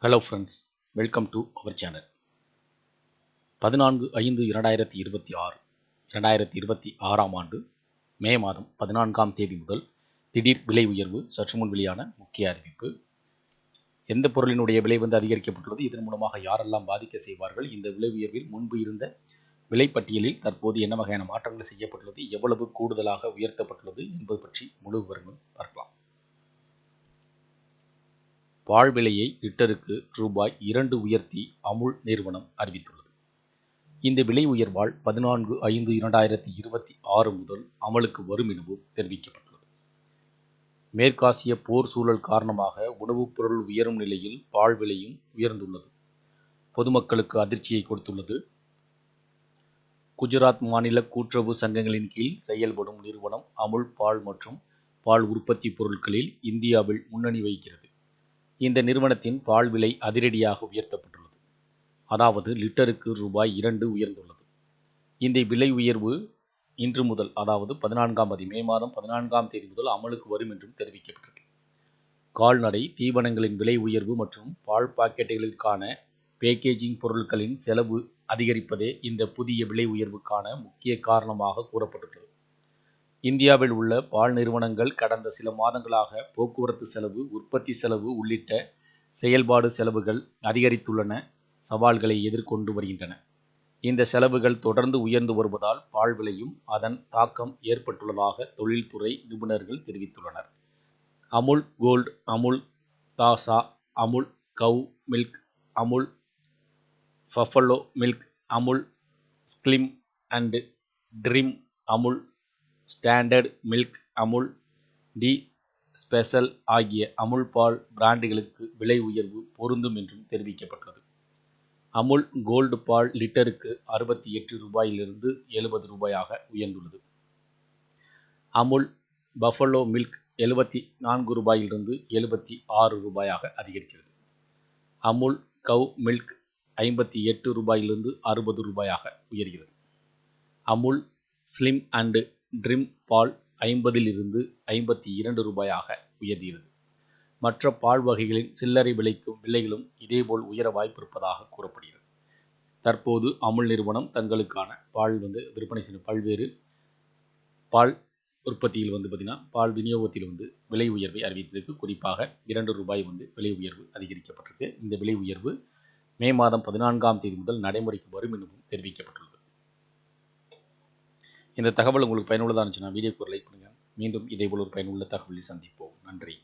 Hello friends, welcome to our channel. 14/5/2026 ஆண்டு மே மாதம் 14ஆம் தேதி முதல் திடீர் விலை உயர்வு சற்று முன் வெளியான முக்கிய அறிவிப்பு. எந்த பொருளினுடைய விலை அதிகரிக்கப்பட்டுள்ளது, இதன் மூலமாக யாரெல்லாம் பாதிக்க செய்வார்கள், இந்த விலை உயர்வில் முன்பு இருந்த விலைப்பட்டியலில் தற்போது என்ன வகையான மாற்றங்கள் செய்யப்பட்டுள்ளது, எவ்வளவு கூடுதலாக உயர்த்தப்பட்டுள்ளது என்பது பற்றி முழு விவரங்களும் பார்க்கலாம். பால் விலையை லிட்டருக்கு ரூபாய் 2 உயர்த்தி அமுல் நிறுவனம் அறிவித்துள்ளது. இந்த விலை உயர்வால் 14/5/2026 முதல் அமலுக்கு வரும் எனவும் தெரிவிக்கப்பட்டுள்ளது. மேற்காசிய போர் சூழல் காரணமாக உணவுப் பொருள் உயரும் நிலையில் பால் விலையும் உயர்ந்துள்ளது. பொதுமக்களுக்கு அதிர்ச்சியை கொடுத்துள்ளது. குஜராத் மாநில கூட்டுறவு சங்கங்களின் கீழ் செயல்படும் நிறுவனம் அமுல் பால் மற்றும் பால் உற்பத்தி பொருட்களில் இந்தியாவில் முன்னணி வகிக்கிறது. இந்த நிறுவனத்தின் பால் விலை அதிரடியாக உயர்த்தப்பட்டுள்ளது. அதாவது லிட்டருக்கு ரூபாய் 2 உயர்ந்துள்ளது. இந்த விலை உயர்வு இன்று முதல், அதாவது 14ஆம் தேதி மே மாதம் 14ஆம் தேதி முதல் அமலுக்கு வரும் என்றும் தெரிவிக்கப்பட்டது. கால்நடை தீவனங்களின் விலை உயர்வு மற்றும் பால் பாக்கெட்டுகளுக்கான பேக்கேஜிங் பொருட்களின் செலவு அதிகரிப்பதே இந்த புதிய விலை உயர்வுக்கான முக்கிய காரணமாக கூறப்பட்டுள்ளது. இந்தியாவில் உள்ள பால் நிறுவனங்கள் கடந்த சில மாதங்களாக போக்குவரத்து செலவு, உற்பத்தி செலவு உள்ளிட்ட செயல்பாடு செலவுகள் அதிகரித்துள்ளன சவால்களை எதிர்கொண்டு வருகின்றன. இந்த செலவுகள் தொடர்ந்து உயர்ந்து வருவதால் பால் விலையும் அதன் தாக்கம் ஏற்பட்டுள்ளதாக தொழில்துறை நிபுணர்கள் தெரிவித்துள்ளனர். Amul gold, Amul Taaza, Amul cow milk, Amul buffalo milk, Amul slim and trim, Amul standard milk, Amul tea special ஆகிய அமுல் பால் பிராண்டுகளுக்கு விலை உயர்வு பொருந்தும் என்றும் தெரிவிக்கப்பட்டுள்ளது. அமுல் கோல்டு பால் லிட்டருக்கு 68 ரூபாயிலிருந்து 70 ரூபாயாக உயர்ந்துள்ளது. அமுல் பஃபலோ மில்க் 74 ரூபாயிலிருந்து 76 ரூபாயாக அதிகரிக்கிறது. அமுல் கவ் மில்க் 58 ரூபாயிலிருந்து 60 ரூபாயாக உயர்கிறது. அமுல் ஸ்லிம் அண்ட் ட்ரிம் பால் 50லிருந்து 52 ரூபாயாக உயர்கிறது. மற்ற பால் வகைகளின் சில்லறை விலைகளும் இதேபோல் உயர வாய்ப்பிருப்பதாக கூறப்படுகிறது. தற்போது அமுல் நிறுவனம் தங்களுக்கான பால் விற்பனை செய்யும் பல்வேறு பால் உற்பத்தியில் பால் விநியோகத்தில் விலை உயர்வை அறிவித்திருக்கு. குறிப்பாக 2 ரூபாய் விலை உயர்வு அதிகரிக்கப்பட்டிருக்கு. இந்த விலை உயர்வு மே மாதம் 14ஆம் தேதி முதல் நடைமுறைக்கு வரும் எனவும் தெரிவிக்கப்பட்டுள்ளது. இந்த தகவல் உங்களுக்கு பயனுள்ளதாக இருந்துச்சுன்னா வீடியோக்கு ஒரு லைக் பண்ணுங்கள். மீண்டும் இதேபோல் ஒரு பயனுள்ள தகவலில் சந்திப்போம். நன்றி.